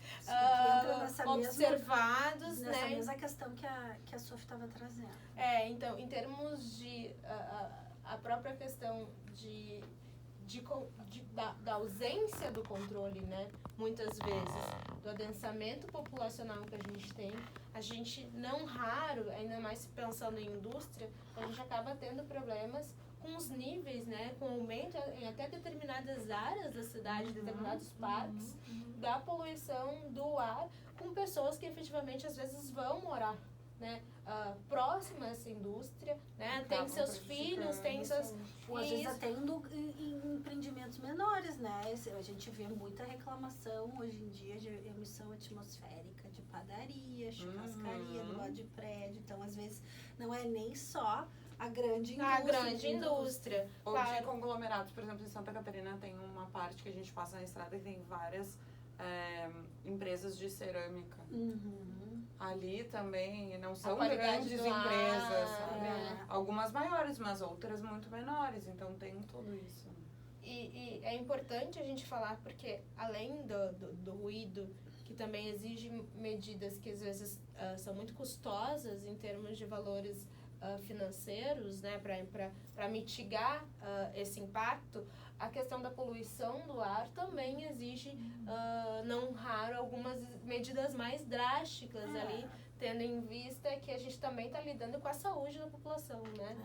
A: observados,
B: nessa
A: né?
B: mesma questão que a Sophie estava trazendo.
A: Então, em termos de a própria questão da ausência do controle, né? Muitas vezes, do adensamento populacional que a gente não raro, ainda mais pensando em indústria, a gente acaba tendo problemas com os níveis, né? Com o aumento em até determinadas áreas da cidade, determinados parques, da poluição do ar, com pessoas que efetivamente às vezes vão morar, né, próxima a essa indústria, né, tem seus filhos, tem seus...
B: Ou às vezes até em empreendimentos menores, né, a gente vê muita reclamação hoje em dia de emissão atmosférica de padaria, churrascaria, do lado de prédio, então às vezes não é nem só a grande indústria.
C: Ou de conglomerados, por exemplo, em Santa Catarina tem uma parte que a gente passa na estrada que tem várias empresas de cerâmica. Ali também não são grandes empresas, sabe? Algumas maiores, mas outras muito menores, então tem tudo isso.
A: E é importante a gente falar porque além do ruído, que também exige medidas que às vezes são muito custosas em termos de valores financeiros, né, para mitigar esse impacto, a questão da poluição do ar também exige, não raro, algumas medidas mais drásticas ali, tendo em vista que a gente também está lidando com a saúde da população, né?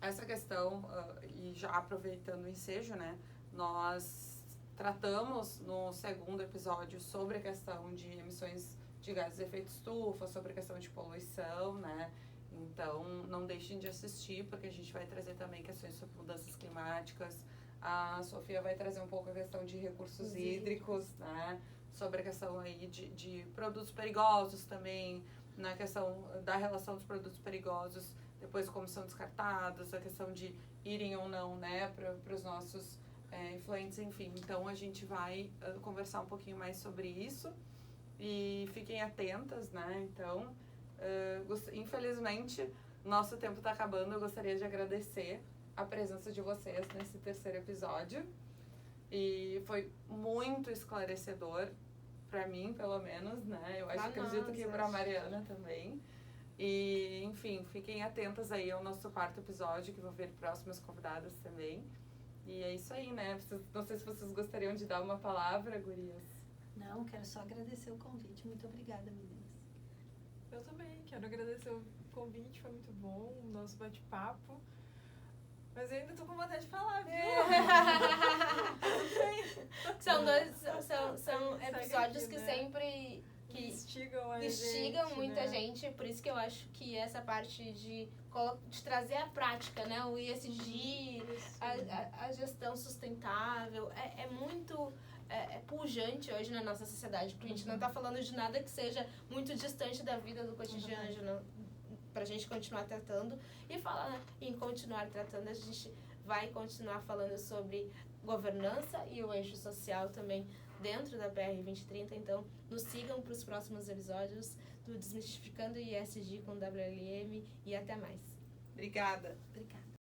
C: Essa questão, e já aproveitando o ensejo, né, nós tratamos no segundo episódio sobre a questão de emissões de gases de efeito estufa, sobre a questão de poluição, né? Então, não deixem de assistir, porque a gente vai trazer também questões sobre mudanças climáticas. A Sofia vai trazer um pouco a questão de recursos hídricos, né? Sobre a questão aí de produtos perigosos também, na questão da relação dos produtos perigosos, depois como são descartados, a questão de irem ou não, né, para os nossos influentes, enfim. Então, a gente vai conversar um pouquinho mais sobre isso. E fiquem atentas, né? Então, infelizmente, nosso tempo está acabando. Eu gostaria de agradecer a presença de vocês nesse terceiro episódio. E foi muito esclarecedor, para mim, pelo menos, né? Eu acredito que para a Mariana também. E, enfim, fiquem atentas aí ao nosso quarto episódio, que vão vir próximas convidadas também. E é isso aí, né? Não sei se vocês gostariam de dar uma palavra, gurias.
B: Não, quero só agradecer o convite. Muito obrigada, meninas.
D: Eu também quero agradecer o convite, foi muito bom o nosso bate-papo. Mas eu ainda tô com vontade de falar, viu?
A: São episódios que sempre instigam muita gente, por isso que eu acho que essa parte de trazer a prática, né? O ESG, a gestão sustentável, é muito pujante hoje na nossa sociedade, porque a gente não está falando de nada que seja muito distante da vida do cotidiano, para a gente continuar tratando e falar em continuar tratando, a gente vai continuar falando sobre governança e o eixo social também dentro da BR 2030, então nos sigam para os próximos episódios do Desmistificando ESG com WLM e até mais.
C: Obrigada.
B: Obrigada.